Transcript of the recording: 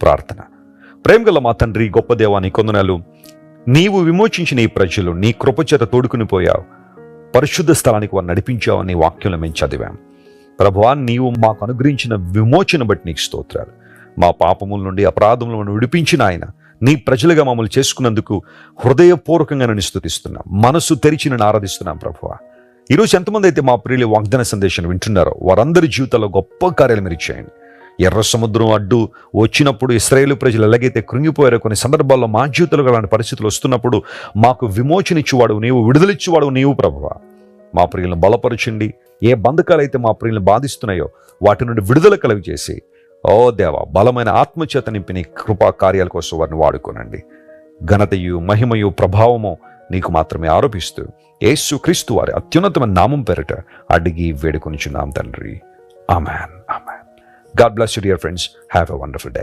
ప్రార్థన. ప్రేమగల మా తండ్రి, గొప్ప దేవా, నీ కొందనాలు. నీవు విమోచించిన ఈ ప్రజలు నీ కృపచేత తోడుకుని పోయావు, పరిశుద్ధ స్థలానికి వారు నడిపించావు అని వాక్యంలో మేము చదివాం. ప్రభువా, నీవు మాకు అనుగ్రహించిన విమోచన బట్టి నీకు స్తోత్రాలు. మా పాపముల నుండి, అపరాధముల నుండి విడిపించిన ఆయన నీ ప్రజలుగా మమ్మల్ని చేసుకున్నందుకు హృదయపూర్వకంగా నేను స్తుతిస్తున్నాం, మనసు తెరిచి నేను ఆరాధిస్తున్నాం. ప్రభువా, ఈరోజు ఎంతమంది అయితే మా ప్రియులు వాగ్దాన సందేశం వింటున్నారో వారందరి జీవితాల్లో గొప్ప కార్యాలు మీరు చేయండి. ఎర్ర సముద్రం అడ్డు వచ్చినప్పుడు ఇశ్రాయేలు ప్రజలు ఎలాగైతే కృంగిపోయారో, కొన్ని సందర్భాల్లో మా జీవితంలో అలాంటి పరిస్థితులు వస్తున్నప్పుడు మాకు విమోచన ఇచ్చేవాడు నీవు, విడుదలిచ్చేవాడు నీవు. ప్రభువా, మా ప్రియులను బలపరచండి. ఏ బంధకాలు అయితే మా ప్రియులను బాధిస్తున్నాయో వాటి నుండి విడుదల కలుగజేసి, ఓ దేవా, బలమైన ఆత్మచేత నింపి నీ కృపా కార్యాల కోసం వారిని వాడుకోనండి. ఘనతయు, మహిమయు, ప్రభావము నీకు మాత్రమే ఆరోపిస్తూ యేసు క్రీస్తు వారి అత్యున్నతమైన నామం పేరిట అడిగి వేడుకొనిచున్నాం తండ్రి. Amen. Amen. God bless you, dear friends. Have a wonderful day.